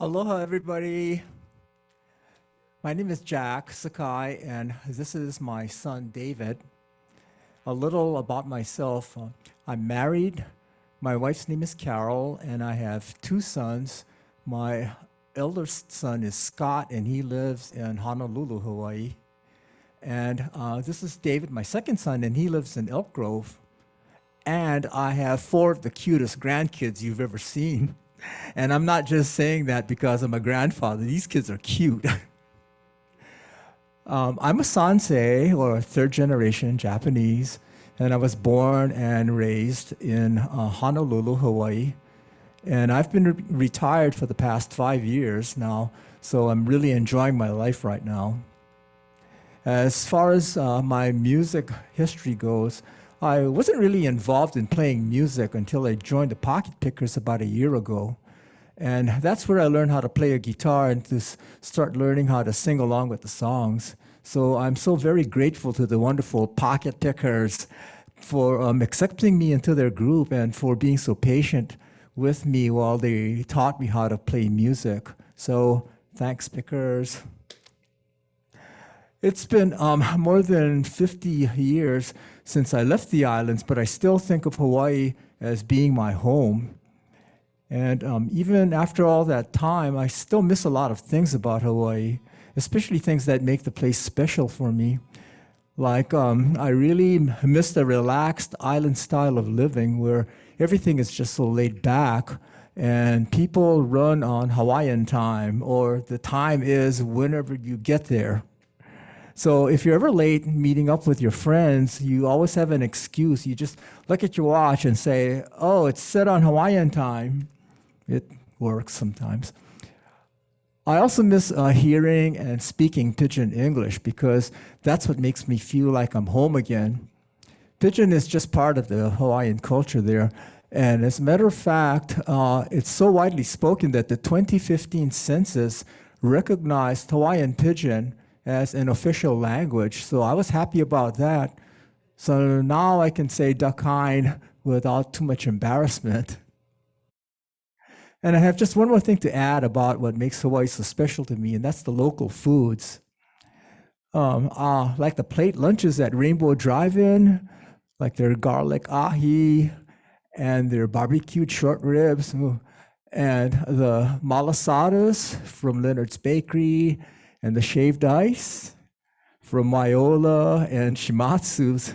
Aloha, everybody. My name is Jack Sakai, and this is my son, David. A little about myself. I'm married. My wife's name is Carol, and I have two sons. My eldest son is Scott, and he lives in Honolulu, Hawaii. And this is David, my second son, and he lives in Elk Grove. And I have four of the cutest grandkids you've ever seen. And I'm not just saying that because I'm a grandfather. These kids are cute. I'm a Sansei, or third generation Japanese, and I was born and raised in Honolulu, Hawaii. And I've been retired for the past 5 years now, so I'm really enjoying my life right now. As far as my music history goes, I wasn't really involved in playing music until I joined the Pocket Pickers about a year ago. And that's where I learned how to play a guitar and to start learning how to sing along with the songs. So I'm so very grateful to the wonderful Pocket Pickers for accepting me into their group and for being so patient with me while they taught me how to play music. So thanks, Pickers. It's been more than 50 years since I left the islands, but I still think of Hawaii as being my home. And even after all that time, I still miss a lot of things about Hawaii, especially things that make the place special for me. Like, I really miss the relaxed island style of living where everything is just so laid back and people run on Hawaiian time, or the time is whenever you get there. So if you're ever late meeting up with your friends, you always have an excuse. You just look at your watch and say, oh, it's set on Hawaiian time. It works sometimes. I also miss hearing and speaking Pidgin English because that's what makes me feel like I'm home again. Pidgin is just part of the Hawaiian culture there. And as a matter of fact, it's so widely spoken that the 2015 census recognized Hawaiian Pidgin as an official language. So I was happy about that. So now I can say Dakine without too much embarrassment. And I have just one more thing to add about what makes Hawaii so special to me, and that's the local foods. Like the plate lunches at Rainbow Drive-In, like their garlic ahi and their barbecued short ribs, and the malasadas from Leonard's Bakery, and the shaved ice from Maiola and Shimatsu's.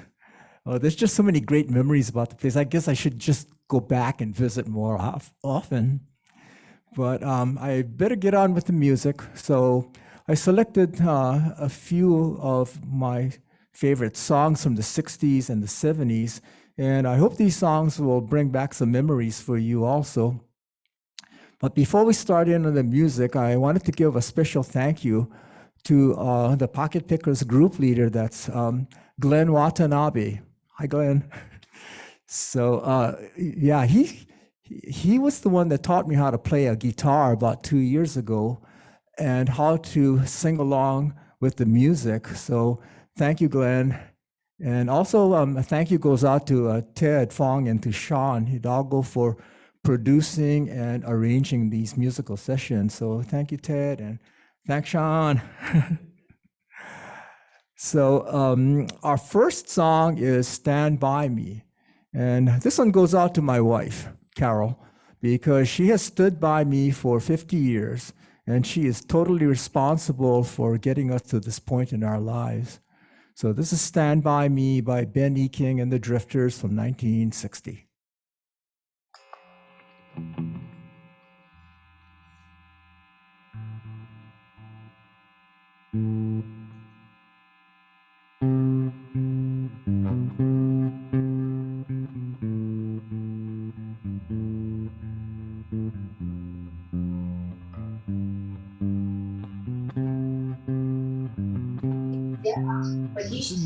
There's just so many great memories about the place. I guess I should just go back and visit more often. But I better get on with the music. So I selected a few of my favorite songs from the 60s and the 70s. And I hope these songs will bring back some memories for you also. But before we start in on the music, I wanted to give a special thank you to the Pocket Pickers group leader, that's Glenn Watanabe. Hi, Glenn. So yeah, he was the one that taught me how to play a guitar about 2 years ago and how to sing along with the music. So thank you, Glenn. And also a thank you goes out to Ted Fong and to Sean Hidalgo for producing and arranging these musical sessions. So thank you, Ted, and thanks, Sean. So our first song is Stand By Me. And this one goes out to my wife, Carol, because she has stood by me for 50 years, and she is totally responsible for getting us to this point in our lives. So this is Stand By Me by Ben E. King and the Drifters from 1960.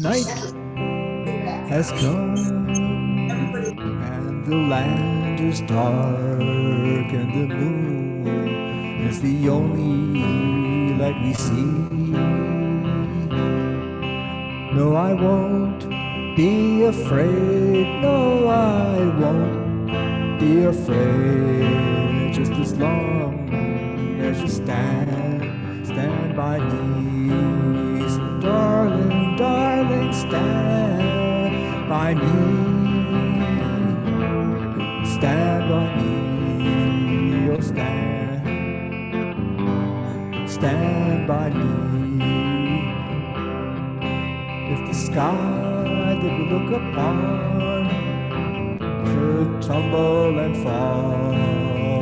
Night has come and the land is dark and the moon is the only light we see. No, I won't be afraid. No, I won't be afraid. Just as long as as you stand by me. So darling, darling, stand by me. Stand by me, oh stand by me. If the sky that we look upon should tumble and fall,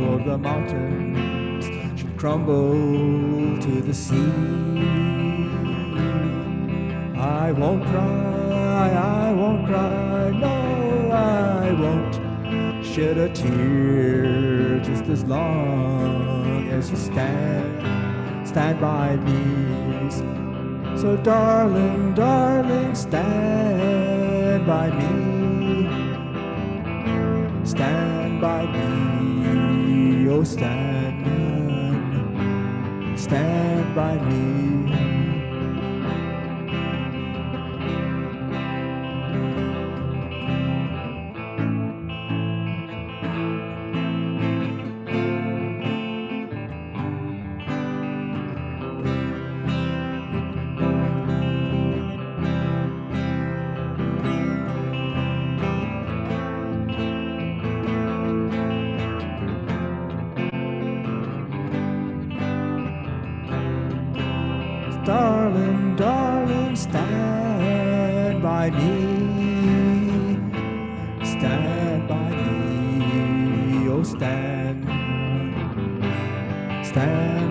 or the mountains should crumble to the sea, I won't cry, no, I won't shed a tear, just as long as you stand by me. So darling, darling, stand by me. Stand by me, oh stand by me. Darling, darling, stand by me. Stand by me, oh stand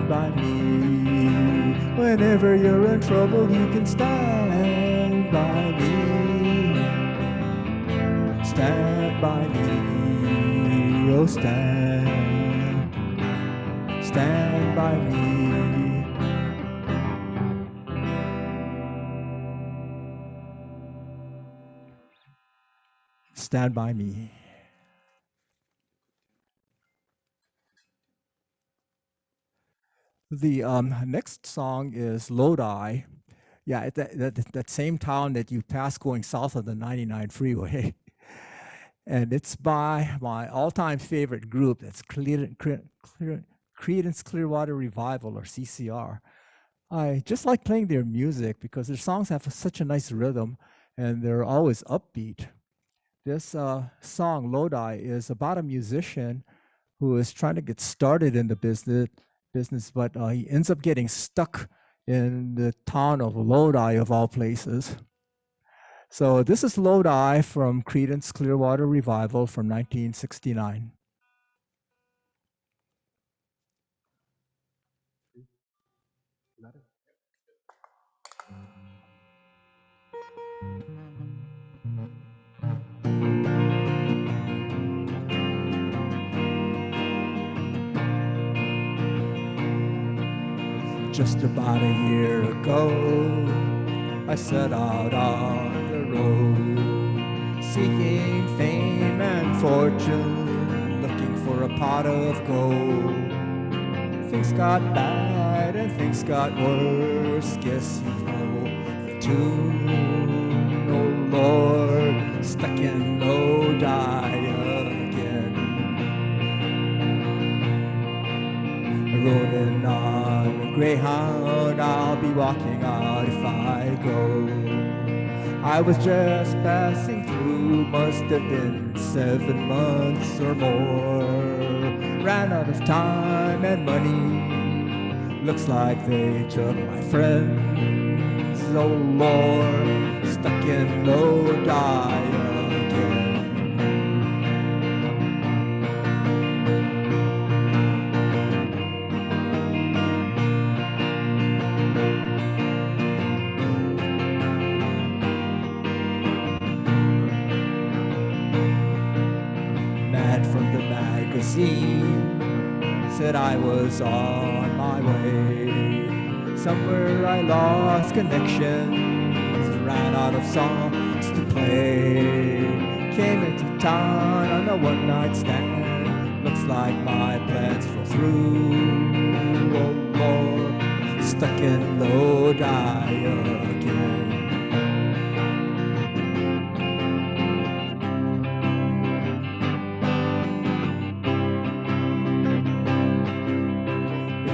by me. Whenever you're in trouble, you can stand by me. Stand by me, oh stand by me. Stand by me. The next song is Lodi. Yeah, that same town that you pass going south of the 99 freeway. And it's by my all-time favorite group. That's Creedence Clearwater Revival, or CCR. I just like playing their music because their songs have such a nice rhythm and they're always upbeat. This song, Lodi, is about a musician who is trying to get started in the business, but he ends up getting stuck in the town of Lodi, of all places. So this is Lodi from Creedence Clearwater Revival from 1969. Just about a year ago, I set out on the road, seeking fame and fortune, looking for a pot of gold. Things got bad and things got worse, guess you know the tune. Oh Lord, stuck in Lodi again. Rolling on a Greyhound, I'll be walking out if I go. I was just passing through, must have been 7 months or more. Ran out of time and money, looks like they took my friends. Oh Lord, stuck in Lodi again. Said I was on my way. Somewhere I lost connections, ran out of songs to play. Came into town on a one-night stand. Looks like my plans fell through. Oh Lord, stuck in Lodi again.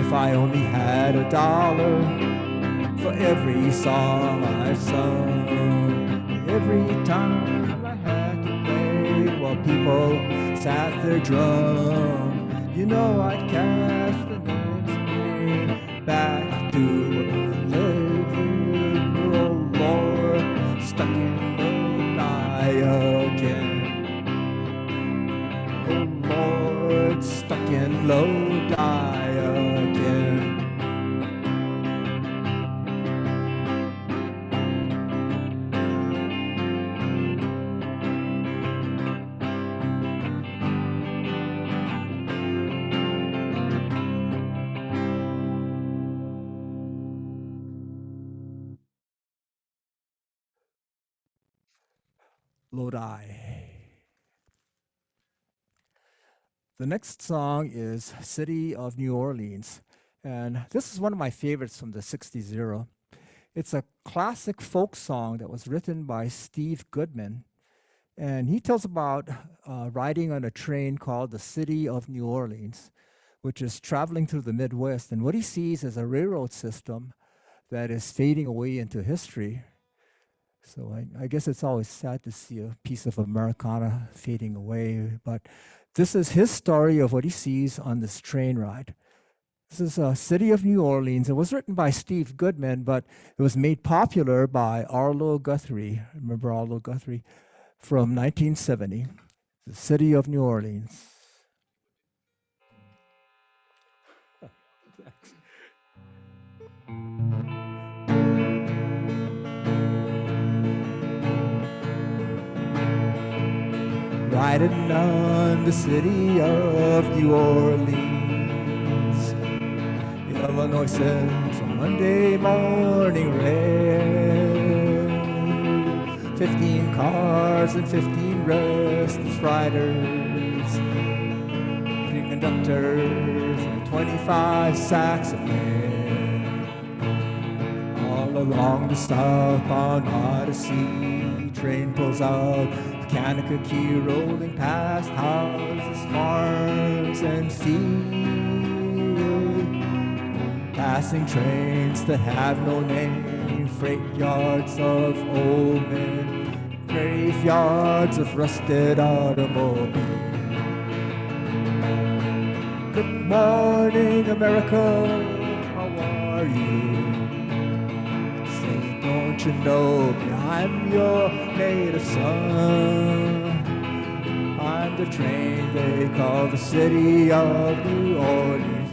if I only had $1 for every song I've sung, every time I had to play while people sat there drunk, you know I'd cast the next day back to where I lived. Oh Lord, stuck in Lodi again. Oh Lord, stuck in Lodi again. Lodi. The next song is City of New Orleans. And this is one of my favorites from the 60s era. It's a classic folk song that was written by Steve Goodman. And he tells about riding on a train called the City of New Orleans, which is traveling through the Midwest. And what he sees is a railroad system that is fading away into history. So I guess it's always sad to see a piece of Americana fading away, but this is his story of what he sees on this train ride. This is a City of New Orleans. It was written by Steve Goodman, but it was made popular by Arlo Guthrie. Remember Arlo Guthrie? From 1970, the City of New Orleans. Riding on the City of New Orleans, Illinois sends a Monday morning rail. 15 cars and 15 restless riders, 3 conductors and 25 sacks of mail. All along the southbound Odyssey, train pulls out Kankakee, rolling past houses, farms, and fields, passing trains that have no name, freight yards of old men, graveyards of rusted automobiles. Good morning, America, how are you? Say, don't you know me? I'm your native son. I'm the train they call the City of New Orleans.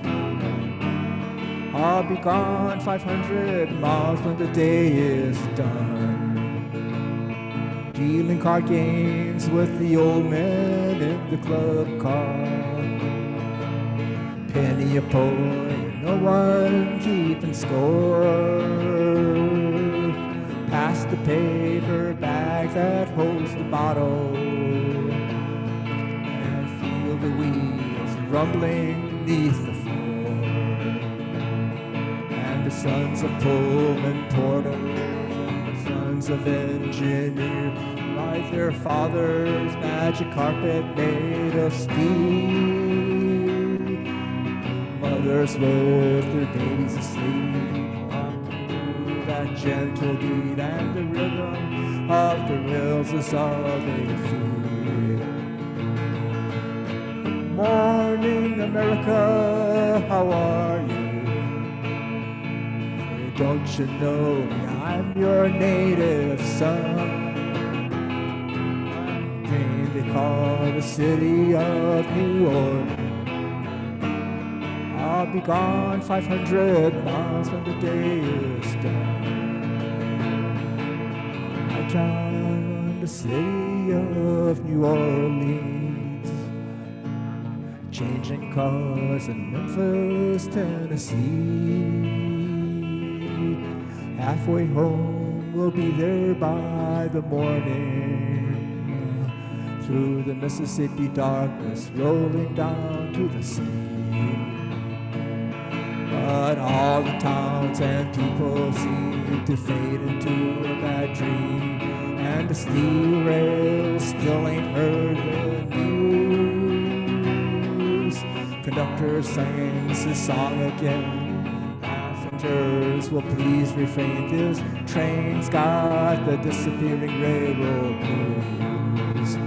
I'll be gone 500 miles when the day is done, dealing card games with the old men in the club car. Penny a point, no one keeping score. Pass the paper bag that holds the bottle, and feel the wheels rumbling beneath the floor. And the sons of Pullman porters and the sons of engineers ride their father's magic carpet made of steel. Mothers with their babies asleep, that gentle beat and the rhythm of the rails is all they feel. Good morning, America, how are you? Hey, don't you know me? I'm your native son. I'm they call the City of New Orleans. I'll be gone 500 miles when the day is done. I drive the City of New Orleans, changing cars in Memphis, Tennessee. Halfway home, we'll be there by the morning, through the Mississippi darkness, rolling down to the sea. But all the towns and people seem to fade into a bad dream, and the steel rails still ain't heard the news. conductor sings his song again. Passengers will please refrain. This train's got the disappearing railroad blues.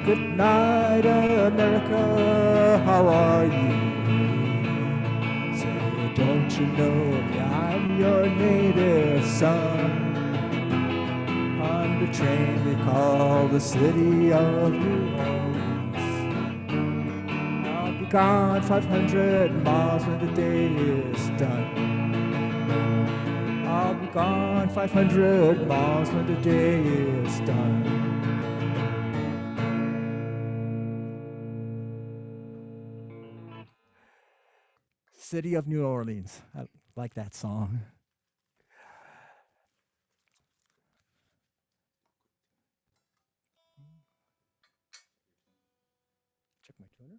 Good night, America, how are you? Say, don't you know I'm your native son? On the train they call the city of New Orleans. I'll be gone 500 miles when the day is done. I'll be gone 500 miles when the day is done. City of New Orleans. I like that song. Check my tuner.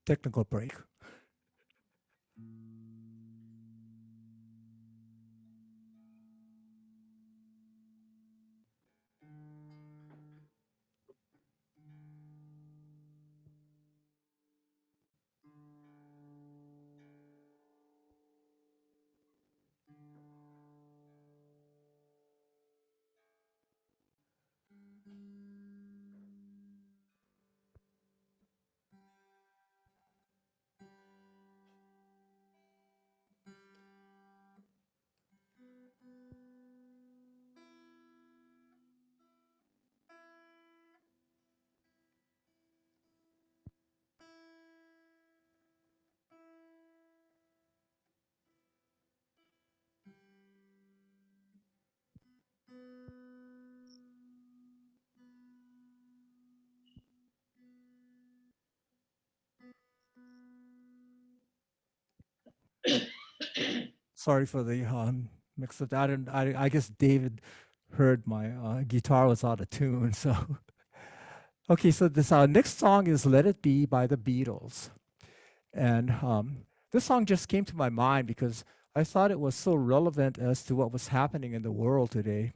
Technical break. Sorry for the mix of that. And I guess David heard my guitar was out of tune. So, okay, so this next song is Let It Be by the Beatles. And this song just came to my mind because I thought it was so relevant as to what was happening in the world today.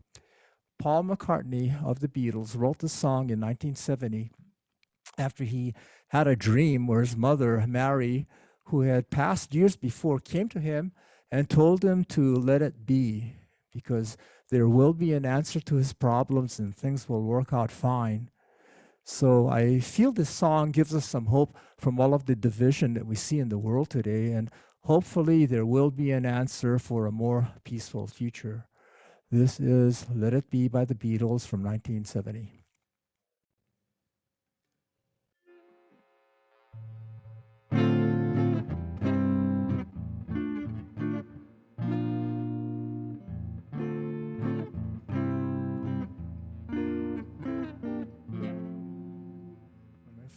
Paul McCartney of the Beatles wrote this song in 1970 after he had a dream where his mother, Mary, who had passed years before, came to him and told him to let it be because there will be an answer to his problems and things will work out fine. So I feel this song gives us some hope from all of the division that we see in the world today, and hopefully there will be an answer for a more peaceful future. This is Let It Be by the Beatles from 1970.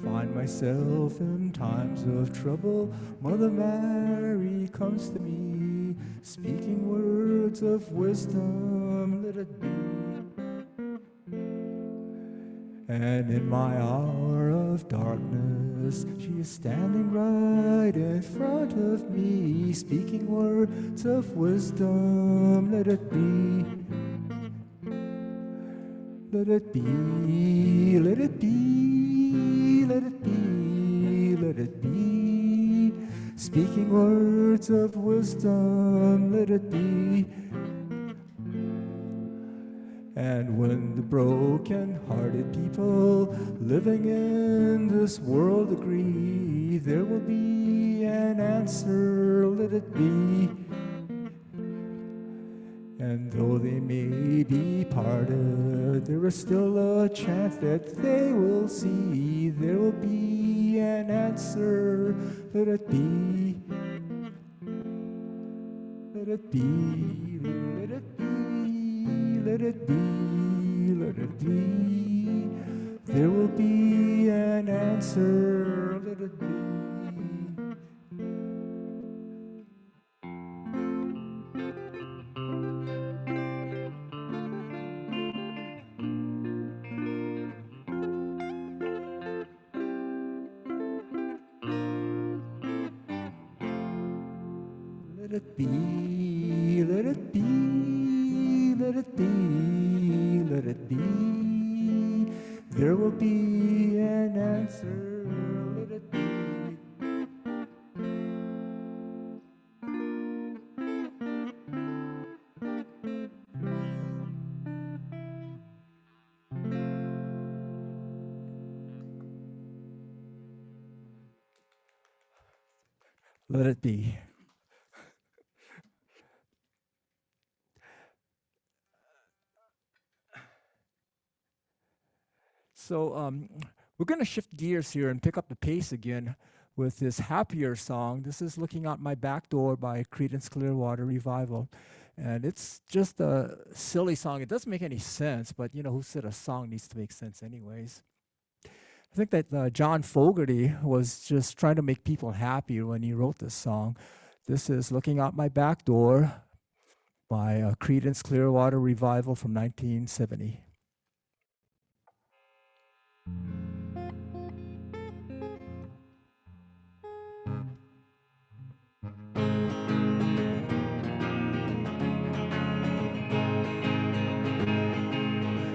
Find myself in times of trouble, Mother Mary comes to me, speaking words of wisdom, let it be. And in my hour of darkness, she is standing right in front of me, speaking words of wisdom, let it be. Let it be, let it be, let it be, let it be. Speaking words of wisdom, let it be. And when the broken-hearted people living in this world agree, there will be an answer, let it be. And though they may be parted, there is still a chance that they will see. There will be an answer, let it be. Let it be, let it be, let it be, let it be. There will be an answer, let it be. Let it be, let it be, let it be, let it be. There will be an answer, let it be. Let it be. So we're going to shift gears here and pick up the pace again with this happier song. This is Looking Out My Back Door by Creedence Clearwater Revival. And it's just a silly song. It doesn't make any sense, but you know, who said a song needs to make sense anyways? I think that John Fogerty was just trying to make people happy when he wrote this song. This is Looking Out My Back Door by Creedence Clearwater Revival from 1970.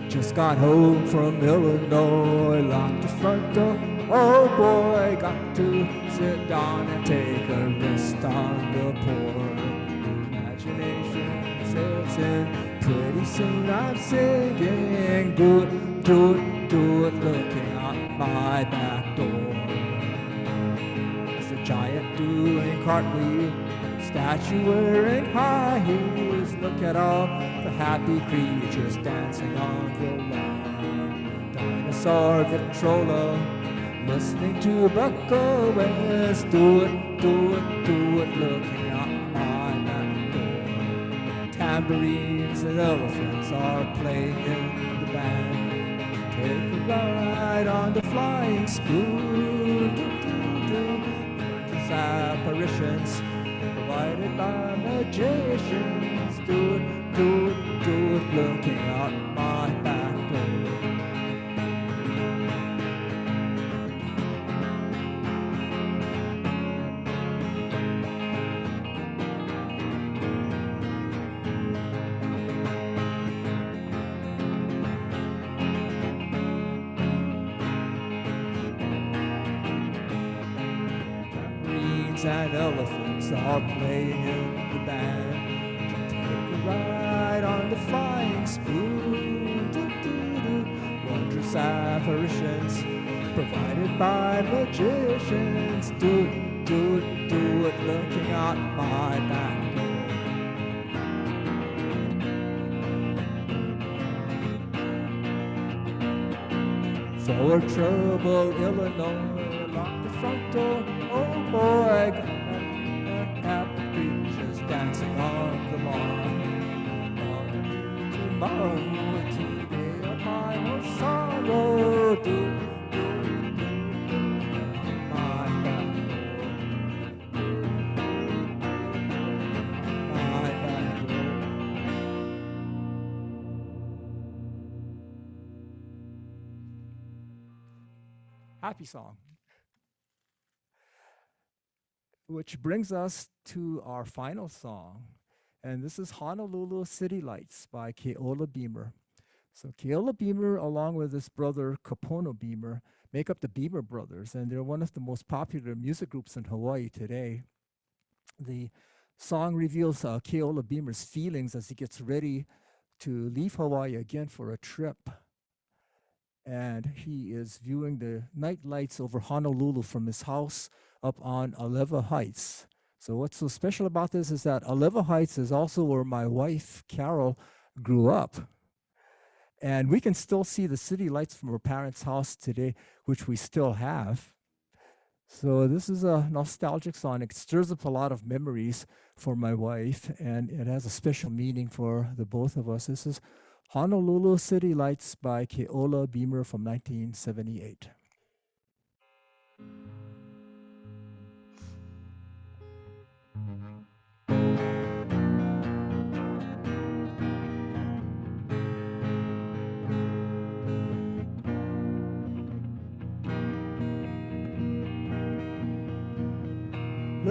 Just got home from Illinois, locked the front door. Oh boy, got to sit down and take a rest on the porch. Imagination sets in, pretty soon I'm singing. Do it, do it, do it, looking out my back door. It's a giant doing cartwheel, statue wearing high heels. Look at all the happy creatures dancing on the lawn. Dinosaur Victrola, listening to Buck Owens. Do it, do it, do it, looking out my back door. Tambourines and elephants are playing in the band. Take a ride on the flying spoon. There's apparitions provided by magicians. Do it, do it, do it, looking out my back door. Tambourines and elephants are playing in the band. Take a ride on the flying spoon. Wondrous apparitions provided by magicians. Do it, do it, do it, looking out my back door. For trouble, Illinois, lock the front door. Oh boy, got happy creatures dancing on the lawn. Tomorrow, today, a mile of sorrow. Do my back door. My back door. Happy song. Which brings us to our final song. And this is Honolulu City Lights by Keola Beamer. So Keola Beamer, along with his brother Kapono Beamer, make up the Beamer Brothers, and they're one of the most popular music groups in Hawaii today. The song reveals Keola Beamer's feelings as he gets ready to leave Hawaii again for a trip. And he is viewing the night lights over Honolulu from his house up on Alewa Heights. So what's so special about this is that Alewa Heights is also where my wife, Carol, grew up. And we can still see the city lights from her parents' house today, which we still have. So this is a nostalgic song. It stirs up a lot of memories for my wife, and it has a special meaning for the both of us. This is Honolulu City Lights by Keola Beamer from 1978.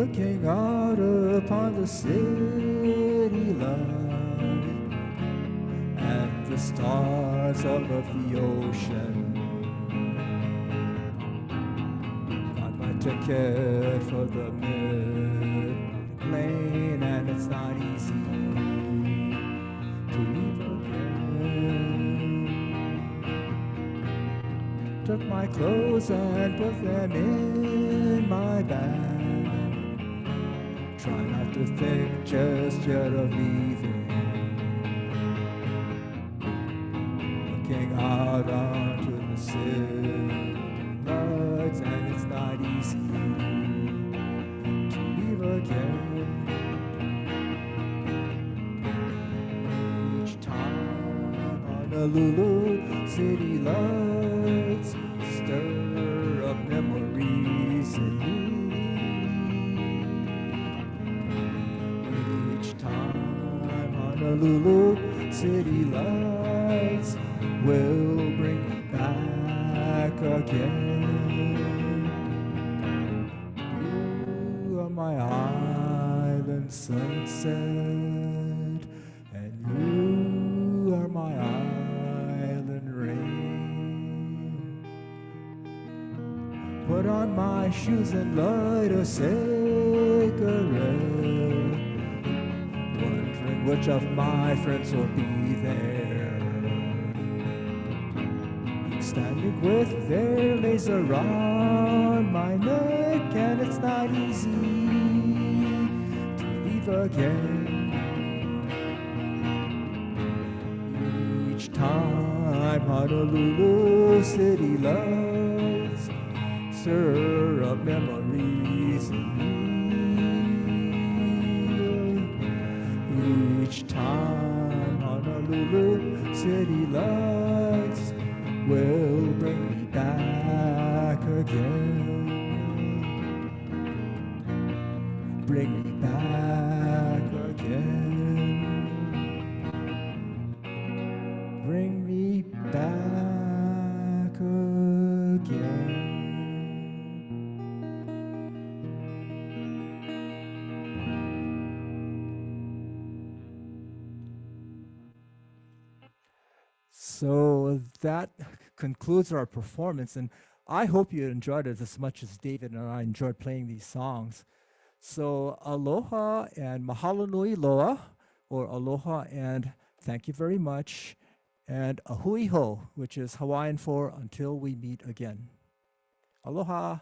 looking out upon the city light and the stars above the ocean. Got my ticket for the midnight plane, and it's not easy to leave again. Took my clothes and put them in my bag. Try not to think just yet of leaving. Looking out onto the city lights, and it's not easy to leave again. Each time Honolulu city lights stir up memories in me. Each time Honolulu city lights will bring me back again. You are my island sunset, and you are my island rain. Put on my shoes and light a cigarette, wondering which of my friends will be there, standing with their laser on my neck, and it's not easy to leave again. Each time Honolulu city lights stir up memories in me. Each time Honolulu city lights will bring me back again. Bring me back again. Bring me back again. So that concludes our performance, and I hope you enjoyed it as much as David and I enjoyed playing these songs. So aloha and mahalo nui loa, or aloha and thank you very much, and ahui ho, which is Hawaiian for until we meet again. Aloha.